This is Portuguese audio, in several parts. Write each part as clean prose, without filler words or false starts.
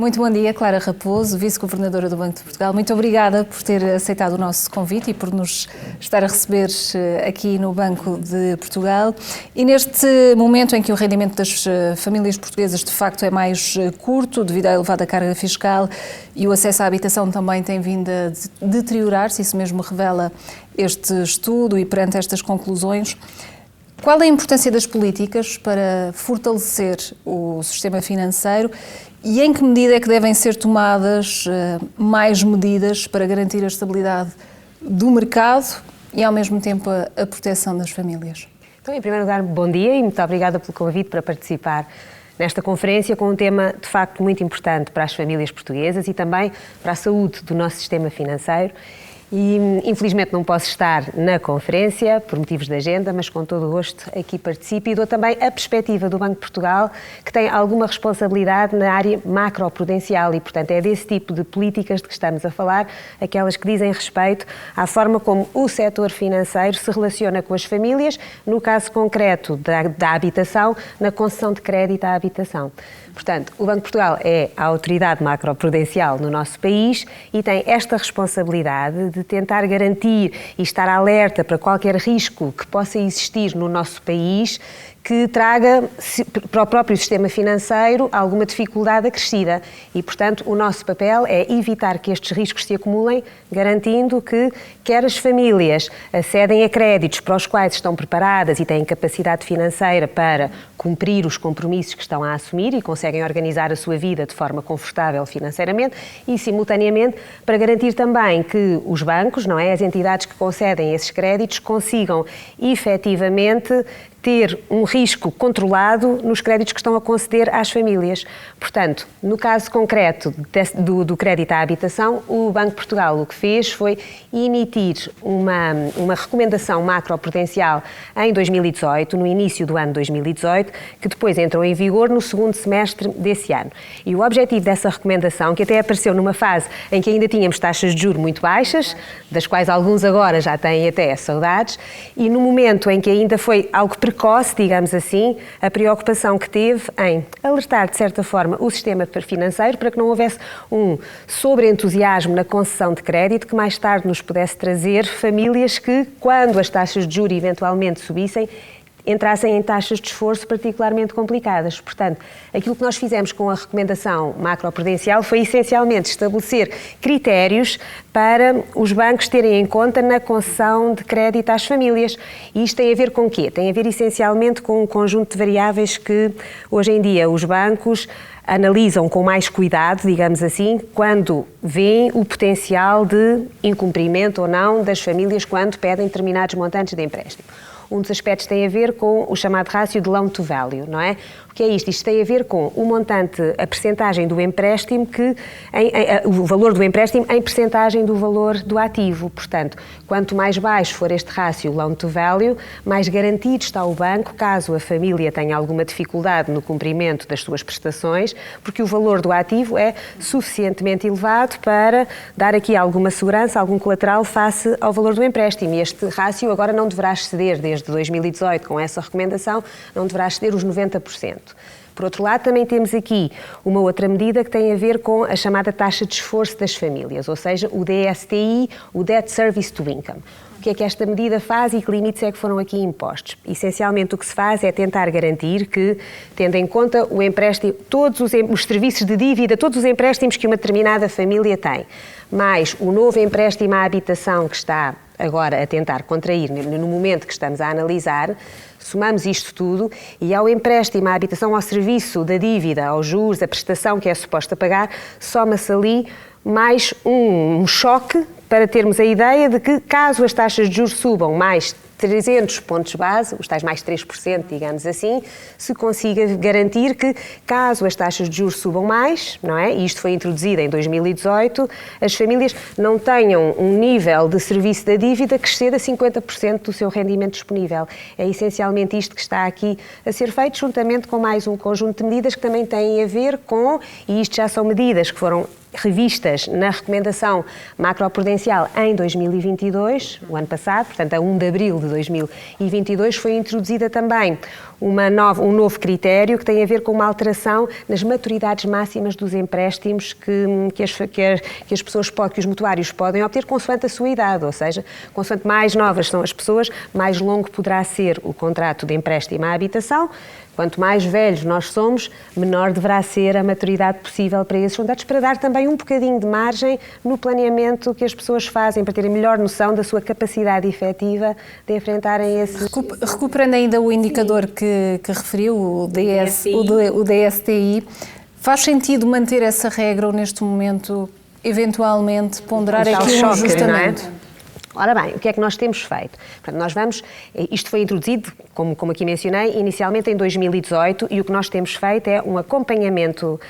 Muito bom dia, Clara Raposo, Vice-Governadora do Banco de Portugal. Muito obrigada por ter aceitado o nosso convite e por nos estar a receber aqui no Banco de Portugal. E neste momento em que o rendimento das famílias portuguesas de facto é mais curto devido à elevada carga fiscal e o acesso à habitação também tem vindo a deteriorar-se, isso mesmo revela este estudo e perante estas conclusões, qual é a importância das políticas para fortalecer o sistema financeiro e em que medida é que devem ser tomadas mais medidas para garantir a estabilidade do mercado e, ao mesmo tempo, a proteção das famílias? Então, em primeiro lugar, bom dia e muito obrigada pelo convite para participar nesta conferência com um tema, de facto, muito importante para as famílias portuguesas e também para a saúde do nosso sistema financeiro. E, infelizmente, não posso estar na conferência, por motivos de agenda, mas com todo o gosto aqui participo e dou também a perspectiva do Banco de Portugal, que tem alguma responsabilidade na área macroprudencial e, portanto, é desse tipo de políticas de que estamos a falar, aquelas que dizem respeito à forma como o setor financeiro se relaciona com as famílias, no caso concreto da habitação, na concessão de crédito à habitação. Portanto, o Banco de Portugal é a autoridade macroprudencial no nosso país e tem esta responsabilidade de tentar garantir e estar alerta para qualquer risco que possa existir no nosso país que traga para o próprio sistema financeiro alguma dificuldade acrescida e, portanto, o nosso papel é evitar que estes riscos se acumulem, garantindo que quer as famílias acedem a créditos para os quais estão preparadas e têm capacidade financeira para cumprir os compromissos que estão a assumir e conseguem organizar a sua vida de forma confortável financeiramente e, simultaneamente, para garantir também que os bancos, não é, as entidades que concedem esses créditos, consigam efetivamente ter um risco controlado nos créditos que estão a conceder às famílias. Portanto, no caso concreto do crédito à habitação, o Banco de Portugal o que fez foi emitir uma recomendação macroprudencial em 2018, no início do ano 2018, que depois entrou em vigor no segundo semestre desse ano. E o objetivo dessa recomendação, que até apareceu numa fase em que ainda tínhamos taxas de juros muito baixas, das quais alguns agora já têm até saudades, e no momento em que ainda foi algo precoce, digamos assim, a preocupação que teve em alertar, de certa forma, o sistema financeiro para que não houvesse um sobreentusiasmo na concessão de crédito que mais tarde nos pudesse trazer famílias que, quando as taxas de juros eventualmente subissem, entrassem em taxas de esforço particularmente complicadas. Portanto, aquilo que nós fizemos com a recomendação macroprudencial foi essencialmente estabelecer critérios para os bancos terem em conta na concessão de crédito às famílias. E isto tem a ver com o quê? Tem a ver essencialmente com um conjunto de variáveis que hoje em dia os bancos analisam com mais cuidado, digamos assim, quando veem o potencial de incumprimento ou não das famílias quando pedem determinados montantes de empréstimo. Um dos aspectos tem a ver com o chamado rácio de loan to value, não é? O que é isto? Isto tem a ver com o montante, a percentagem do empréstimo, o valor do empréstimo em percentagem do valor do ativo. Portanto, quanto mais baixo for este rácio loan to value, mais garantido está o banco, caso a família tenha alguma dificuldade no cumprimento das suas prestações, porque o valor do ativo é suficientemente elevado para dar aqui alguma segurança, algum colateral face ao valor do empréstimo. E este rácio agora não deverá exceder, desde 2018, com essa recomendação, não deverá exceder os 90%. Por outro lado, também temos aqui uma outra medida que tem a ver com a chamada taxa de esforço das famílias, ou seja, o DSTI, o Debt Service to Income. O que é que esta medida faz e que limites é que foram aqui impostos? Essencialmente o que se faz é tentar garantir que, tendo em conta o empréstimo, todos os serviços de dívida, todos os empréstimos que uma determinada família tem, mais o novo empréstimo à habitação que está agora a tentar contrair no momento que estamos a analisar, somamos isto tudo e ao empréstimo à habitação, ao serviço da dívida, aos juros, a prestação que é suposta pagar, soma-se ali mais um choque para termos a ideia de que, caso as taxas de juros subam mais 300 pontos base, os tais mais 3%, digamos assim, se consiga garantir que, caso as taxas de juros subam mais, não é? E isto foi introduzido em 2018, as famílias não tenham um nível de serviço da dívida que exceda 50% do seu rendimento disponível. É essencialmente isto que está aqui a ser feito, juntamente com mais um conjunto de medidas que também têm a ver com, e isto já são medidas que foram revistas na recomendação macroprudencial em 2022, o ano passado, portanto a 1 de abril de 2022 foi introduzida também um novo critério que tem a ver com uma alteração nas maturidades máximas dos empréstimos que as pessoas que os mutuários podem obter consoante a sua idade, ou seja, consoante mais novas são as pessoas, mais longo poderá ser o contrato de empréstimo à habitação. Quanto mais velhos nós somos, menor deverá ser a maturidade possível para esses contratos, para dar também um bocadinho de margem no planeamento que as pessoas fazem, para terem melhor noção da sua capacidade efetiva de enfrentarem esses... Recuperando ainda o indicador que referiu, o DSTI, faz sentido manter essa regra ou neste momento, eventualmente, ponderar aqui um ajustamento? Ora bem, o que é que nós temos feito? Portanto, isto foi introduzido, como aqui mencionei, inicialmente em 2018 e o que nós temos feito é um acompanhamento.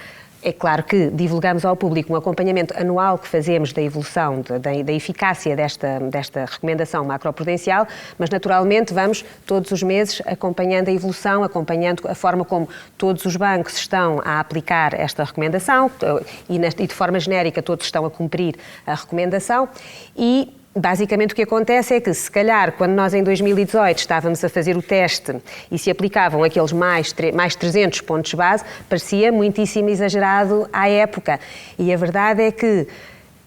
É claro que divulgamos ao público um acompanhamento anual que fazemos da evolução, da eficácia desta recomendação macroprudencial, mas naturalmente vamos todos os meses acompanhando a evolução, acompanhando a forma como todos os bancos estão a aplicar esta recomendação e de forma genérica todos estão a cumprir a recomendação e basicamente o que acontece é que, se calhar, quando nós em 2018 estávamos a fazer o teste e se aplicavam aqueles mais 300 pontos base, parecia muitíssimo exagerado à época. E a verdade é que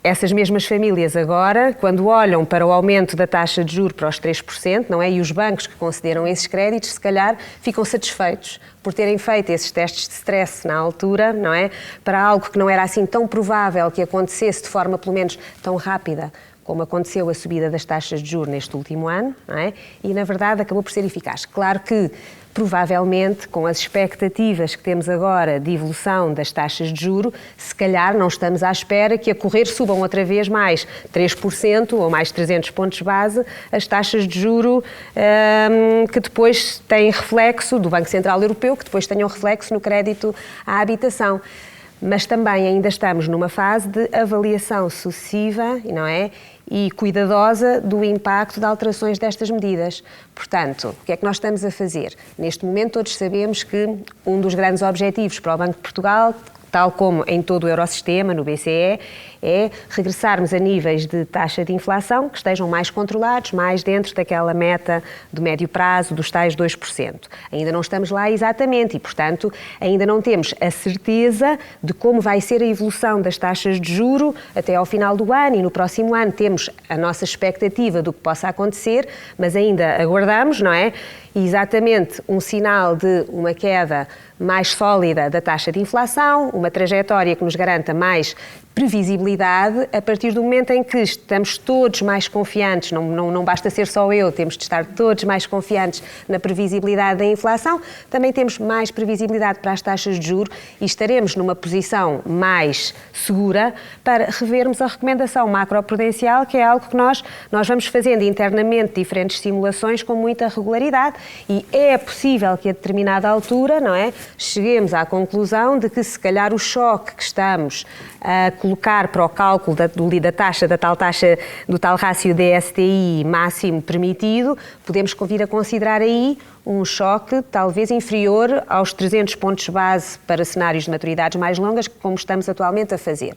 essas mesmas famílias agora, quando olham para o aumento da taxa de juros para os 3%, não é? E os bancos que concederam esses créditos, se calhar, ficam satisfeitos por terem feito esses testes de stress na altura, não é? Para algo que não era assim tão provável que acontecesse de forma, pelo menos, tão rápida como aconteceu a subida das taxas de juros neste último ano, não é? E, na verdade, acabou por ser eficaz. Claro que, provavelmente, com as expectativas que temos agora de evolução das taxas de juros, se calhar não estamos à espera que a correr subam outra vez mais 3% ou mais 300 pontos base as taxas de juros que depois têm reflexo do Banco Central Europeu, que depois tenham reflexo no crédito à habitação. Mas também ainda estamos numa fase de avaliação sucessiva, não é? E cuidadosa do impacto de alterações destas medidas. Portanto, o que é que nós estamos a fazer? Neste momento todos sabemos que um dos grandes objetivos para o Banco de Portugal, tal como em todo o Eurosistema, no BCE, é regressarmos a níveis de taxa de inflação que estejam mais controlados, mais dentro daquela meta de médio prazo dos tais 2%. Ainda não estamos lá exatamente e, portanto, ainda não temos a certeza de como vai ser a evolução das taxas de juro até ao final do ano e no próximo ano temos a nossa expectativa do que possa acontecer, mas ainda aguardamos, não é? Exatamente um sinal de uma queda mais sólida da taxa de inflação, uma trajetória que nos garanta mais previsibilidade a partir do momento em que estamos todos mais confiantes, não basta ser só eu, temos de estar todos mais confiantes na previsibilidade da inflação, também temos mais previsibilidade para as taxas de juros e estaremos numa posição mais segura para revermos a recomendação macroprudencial, que é algo que nós vamos fazendo internamente diferentes simulações com muita regularidade e é possível que a determinada altura, não é, cheguemos à conclusão de que se calhar o choque que estamos a colocar para o cálculo da taxa, do tal rácio DSTI máximo permitido, podemos vir a considerar aí um choque talvez inferior aos 300 pontos base para cenários de maturidades mais longas, como estamos atualmente a fazer.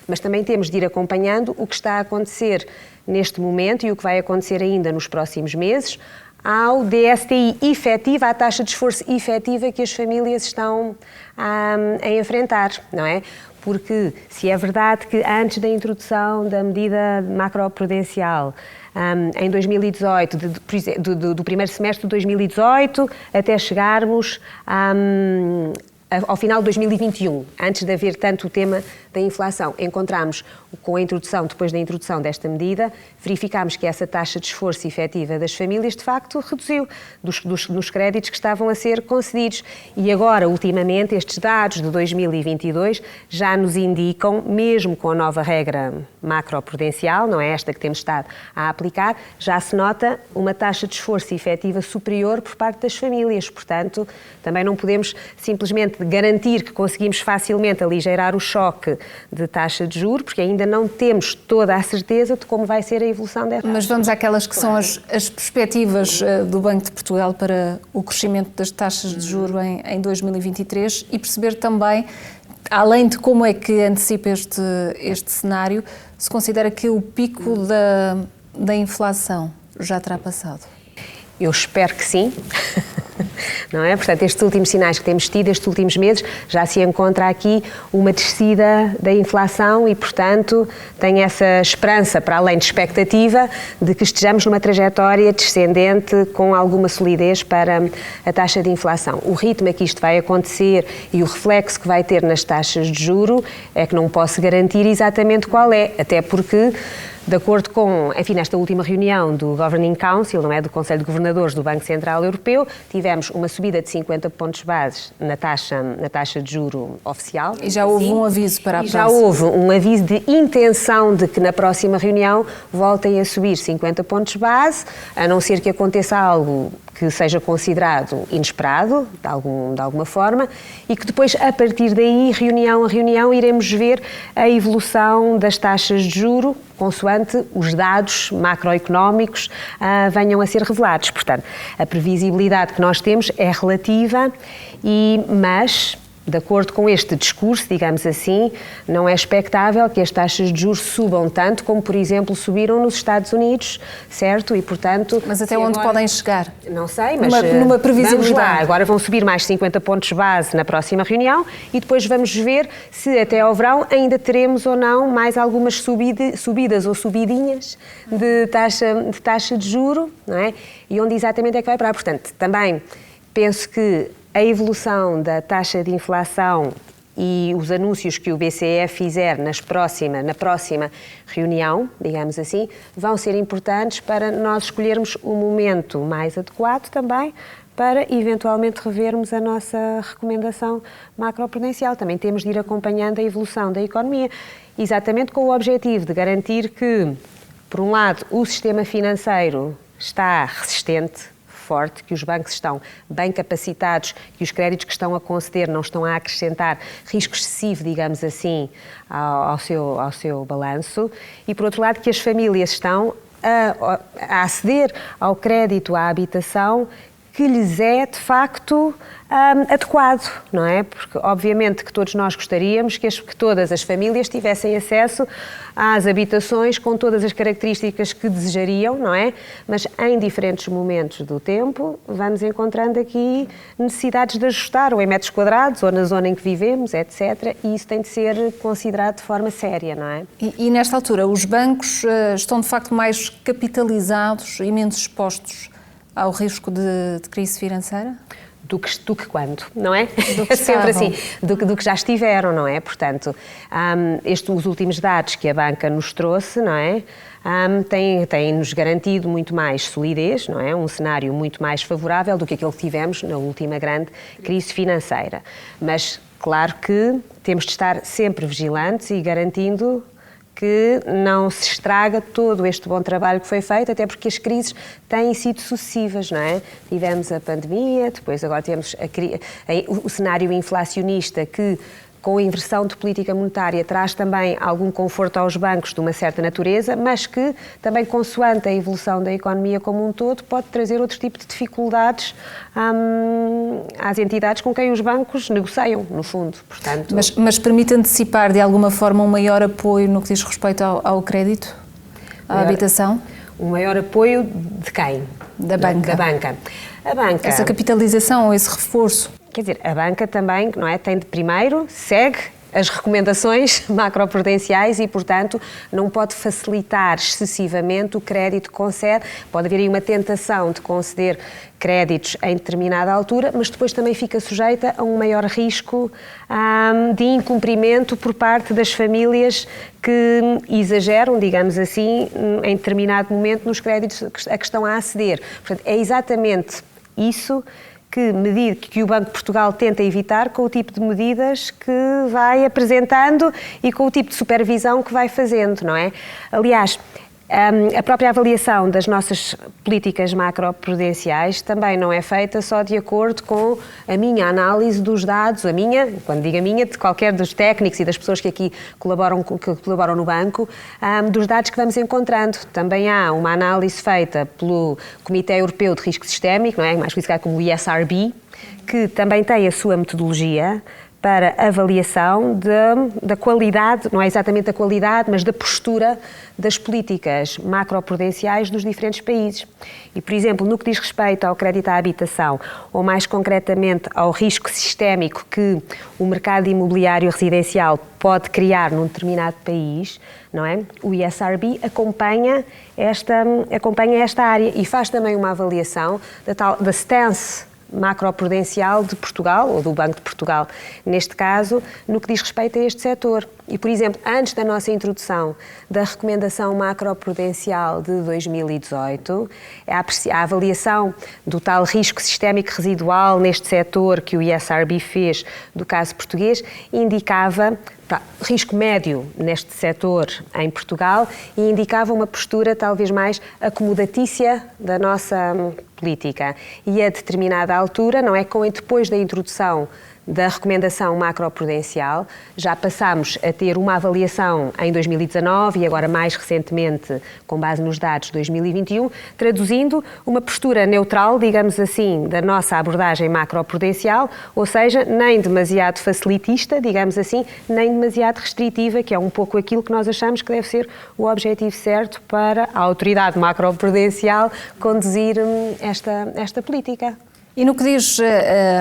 Mas também temos de ir acompanhando o que está a acontecer neste momento e o que vai acontecer ainda nos próximos meses ao DSTI efetivo, à taxa de esforço efetiva que as famílias estão a enfrentar, não é? Porque se é verdade que antes da introdução da medida macroprudencial, em 2018, do primeiro semestre de 2018 até chegarmos ao final de 2021, antes de haver tanto o tema da inflação, encontramos, depois da introdução desta medida, verificámos que essa taxa de esforço efetiva das famílias, de facto, reduziu dos créditos que estavam a ser concedidos. E agora, ultimamente, estes dados de 2022 já nos indicam, mesmo com a nova regra macroprudencial, não é esta que temos estado a aplicar, já se nota uma taxa de esforço efetiva superior por parte das famílias. Portanto, também não podemos simplesmente garantir que conseguimos facilmente aligeirar o choque de taxa de juros, porque ainda não temos toda a certeza de como vai ser a evolução dessa. Mas vamos àquelas que são as perspectivas do Banco de Portugal para o crescimento das taxas de juros em 2023 e perceber também, além de como é que antecipa este cenário, se considera que o pico da inflação já terá passado. Eu espero que sim. Não é? Portanto, estes últimos sinais que temos tido, estes últimos meses, já se encontra aqui uma descida da inflação e, portanto, tem essa esperança, para além de expectativa, de que estejamos numa trajetória descendente com alguma solidez para a taxa de inflação. O ritmo a que isto vai acontecer e o reflexo que vai ter nas taxas de juro é que não posso garantir exatamente qual é, até porque, de acordo com, enfim, nesta última reunião do Governing Council, não é, do Conselho de Governadores do Banco Central Europeu, tivemos uma subida de 50 pontos base na taxa de juro oficial. E já houve um aviso para a próxima. Já houve um aviso de intenção de que na próxima reunião voltem a subir 50 pontos base, a não ser que aconteça algo que seja considerado inesperado, de alguma forma, e que depois, a partir daí, reunião a reunião, iremos ver a evolução das taxas de juro, consoante os dados macroeconómicos venham a ser revelados. Portanto, a previsibilidade que nós temos é relativa, mas, de acordo com este discurso, digamos assim, não é expectável que as taxas de juros subam tanto como, por exemplo, subiram nos Estados Unidos, certo? E, portanto... Mas até onde podem chegar? Não sei, mas... Numa previsibilidade. Vamos lá, agora vão subir mais 50 pontos base na próxima reunião e depois vamos ver se até ao verão ainda teremos ou não mais algumas subidas ou subidinhas de taxa de juro, não é? E onde exatamente é que vai parar. Portanto, também penso que a evolução da taxa de inflação e os anúncios que o BCE fizer na próxima reunião, digamos assim, vão ser importantes para nós escolhermos o momento mais adequado também para eventualmente revermos a nossa recomendação macroprudencial. Também temos de ir acompanhando a evolução da economia, exatamente com o objetivo de garantir que, por um lado, o sistema financeiro está resistente, forte, que os bancos estão bem capacitados, que os créditos que estão a conceder não estão a acrescentar risco excessivo, digamos assim, ao seu balanço, e, por outro lado, que as famílias estão a aceder ao crédito à habitação que lhes é, de facto, adequado, não é? Porque, obviamente, que todos nós gostaríamos que todas as famílias tivessem acesso às habitações com todas as características que desejariam, não é? Mas, em diferentes momentos do tempo, vamos encontrando aqui necessidades de ajustar, ou em metros quadrados, ou na zona em que vivemos, etc. E isso tem de ser considerado de forma séria, não é? E nesta altura, os bancos estão, de facto, mais capitalizados e menos expostos ao risco de crise financeira? Do que quando, não é? Do que é sempre estavam. assim, do que já estiveram, não é? Portanto, os últimos dados que a banca nos trouxe, não é? Têm-nos garantido muito mais solidez, não é? Um cenário muito mais favorável do que aquele que tivemos na última grande crise financeira. Mas, claro que temos de estar sempre vigilantes e garantindo que não se estraga todo este bom trabalho que foi feito, até porque as crises têm sido sucessivas, não é? Tivemos a pandemia, depois agora temos o cenário inflacionista que, com a inversão de política monetária, traz também algum conforto aos bancos de uma certa natureza, mas que também, consoante a evolução da economia como um todo, pode trazer outro tipo de dificuldades às entidades com quem os bancos negociam, no fundo. Portanto, Mas permite antecipar, de alguma forma, um maior apoio no que diz respeito ao crédito, à habitação? Um maior apoio de quem? Da banca. A banca. Essa capitalização ou esse reforço? Quer dizer, a banca também, não é, tem de primeiro, segue as recomendações macroprudenciais e, portanto, não pode facilitar excessivamente o crédito que concede. Pode haver aí uma tentação de conceder créditos em determinada altura, mas depois também fica sujeita a um maior risco de incumprimento por parte das famílias que exageram, digamos assim, em determinado momento nos créditos a que estão a aceder. Portanto, é exatamente isso que o Banco de Portugal tenta evitar com o tipo de medidas que vai apresentando e com o tipo de supervisão que vai fazendo, não é? Aliás, a própria avaliação das nossas políticas macroprudenciais também não é feita só de acordo com a minha análise dos dados, quando digo a minha, de qualquer dos técnicos e das pessoas que aqui colaboram no banco, dos dados que vamos encontrando. Também há uma análise feita pelo Comitê Europeu de Risco Sistémico, não é? Mais conhecido como o ESRB, que também tem a sua metodologia para avaliação da qualidade, não é exatamente a qualidade, mas da postura das políticas macroprudenciais dos diferentes países. E, por exemplo, no que diz respeito ao crédito à habitação, ou mais concretamente ao risco sistémico que o mercado imobiliário residencial pode criar num determinado país, não é? O ESRB acompanha esta área e faz também uma avaliação da stance macroprudencial de Portugal, ou do Banco de Portugal, neste caso, no que diz respeito a este setor. E, por exemplo, antes da nossa introdução da recomendação macroprudencial de 2018, a avaliação do tal risco sistémico residual neste setor que o ESRB fez do caso português, indicava risco médio neste setor em Portugal e indicava uma postura talvez mais acomodatícia da nossa política. E a determinada altura, não é, depois da introdução da recomendação macroprudencial, já passámos a ter uma avaliação em 2019 e agora mais recentemente, com base nos dados de 2021, traduzindo uma postura neutral, digamos assim, da nossa abordagem macroprudencial, ou seja, nem demasiado facilitista, digamos assim, nem demasiado restritiva, que é um pouco aquilo que nós achamos que deve ser o objetivo certo para a autoridade macroprudencial conduzir esta política. E no que diz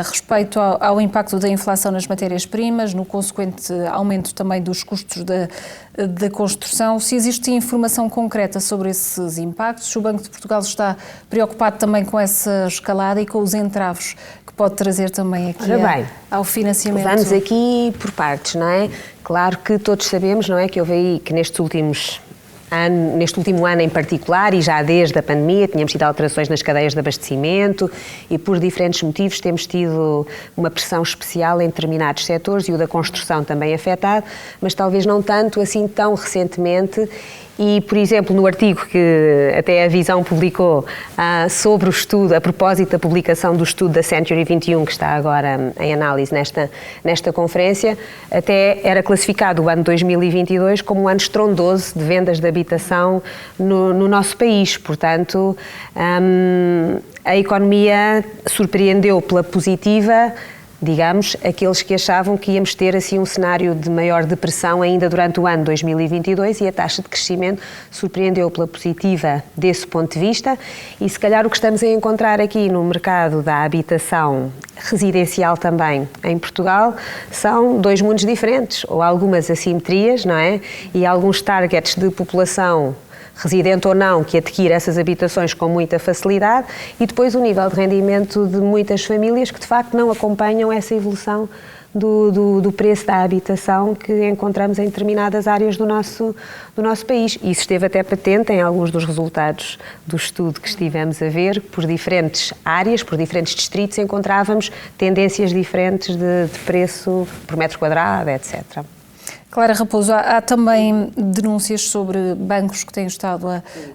respeito ao impacto da inflação nas matérias-primas, no consequente aumento também dos custos da construção, se existe informação concreta sobre esses impactos, o Banco de Portugal está preocupado também com essa escalada e com os entraves que pode trazer também aqui ao financiamento? Vamos aqui por partes, não é? Claro que todos sabemos, não é, que houve aí que neste último ano em particular, e já desde a pandemia, tínhamos tido alterações nas cadeias de abastecimento e por diferentes motivos temos tido uma pressão especial em determinados setores e o da construção também afetado, mas talvez não tanto assim tão recentemente. E, por exemplo, no artigo que até a Visão publicou sobre o estudo, a propósito da publicação do estudo da Century 21, que está agora em análise nesta conferência, até era classificado o ano 2022 como um ano estrondoso de vendas de habitação no nosso país. Portanto, a economia surpreendeu pela positiva, digamos, aqueles que achavam que íamos ter assim um cenário de maior depressão ainda durante o ano 2022 e a taxa de crescimento surpreendeu pela positiva desse ponto de vista e se calhar o que estamos a encontrar aqui no mercado da habitação residencial também em Portugal são dois mundos diferentes ou algumas assimetrias, não é? E alguns targets de população residente ou não, que adquire essas habitações com muita facilidade e depois o nível de rendimento de muitas famílias que de facto não acompanham essa evolução do preço da habitação que encontramos em determinadas áreas do nosso país. E isso esteve até patente em alguns dos resultados do estudo que estivemos a ver, por diferentes áreas, por diferentes distritos, encontrávamos tendências diferentes de preço por metro quadrado, etc. Clara Raposo, há também denúncias sobre bancos que têm estado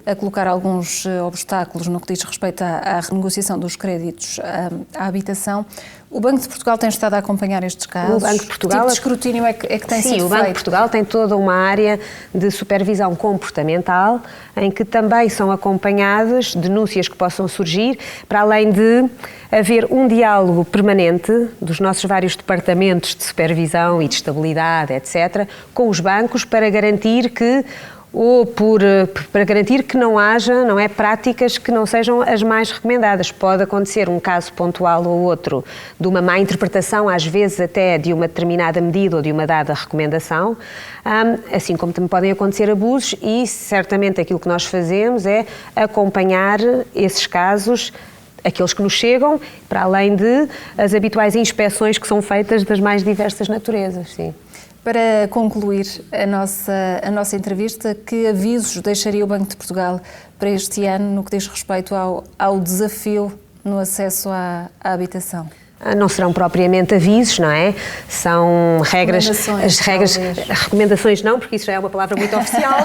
a colocar alguns obstáculos no que diz respeito à renegociação dos créditos à habitação. O Banco de Portugal tem estado a acompanhar estes casos? O Banco de Portugal, que tipo de escrutínio é que tem sido feito? Sim, o Banco de Portugal tem toda uma área de supervisão comportamental em que também são acompanhadas denúncias que possam surgir, para além de haver um diálogo permanente dos nossos vários departamentos de supervisão e de estabilidade, etc., com os bancos para garantir que não haja, não é, práticas que não sejam as mais recomendadas. Pode acontecer um caso pontual ou outro de uma má interpretação, às vezes até de uma determinada medida ou de uma dada recomendação, assim como também podem acontecer abusos e certamente aquilo que nós fazemos é acompanhar esses casos, aqueles que nos chegam, para além de as habituais inspeções que são feitas das mais diversas naturezas, sim. Para concluir a nossa entrevista, que avisos deixaria o Banco de Portugal para este ano no que diz respeito ao desafio no acesso à habitação? Não serão propriamente avisos, não é? São regras, as regras, recomendações não, porque isso já é uma palavra muito oficial,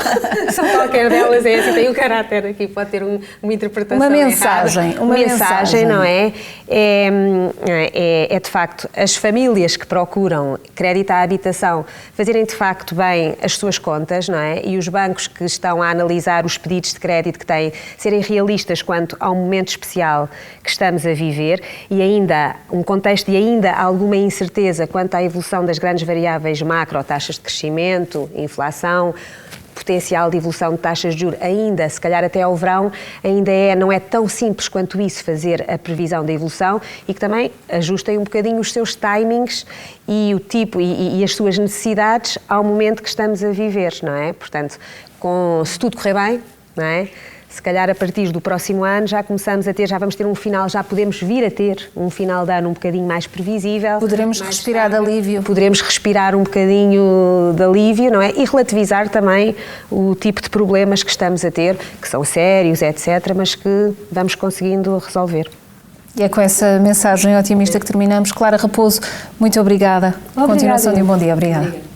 são qualquer delas, é assim, tem um caráter aqui, pode ter uma interpretação uma mensagem, errada. Uma mensagem, não é? É de facto, as famílias que procuram crédito à habitação fazerem de facto bem as suas contas, não é? E os bancos que estão a analisar os pedidos de crédito que têm, serem realistas quanto ao momento especial que estamos a viver e ainda um num contexto de ainda alguma incerteza quanto à evolução das grandes variáveis macro, taxas de crescimento, inflação, potencial de evolução de taxas de juros, ainda, se calhar até ao verão, não é tão simples quanto isso fazer a previsão da evolução, e que também ajustem um bocadinho os seus timings e o tipo e as suas necessidades ao momento que estamos a viver, não é? Portanto, se tudo correr bem, não é? Se calhar a partir do próximo ano já vamos ter um final, já podemos vir a ter um final de ano um bocadinho mais previsível. Poderemos respirar de alívio. Poderemos respirar um bocadinho de alívio, não é? E relativizar também o tipo de problemas que estamos a ter, que são sérios, etc., mas que vamos conseguindo resolver. E é com essa mensagem otimista que terminamos. Clara Raposo, muito obrigada. Continuação de um bom dia. Obrigada.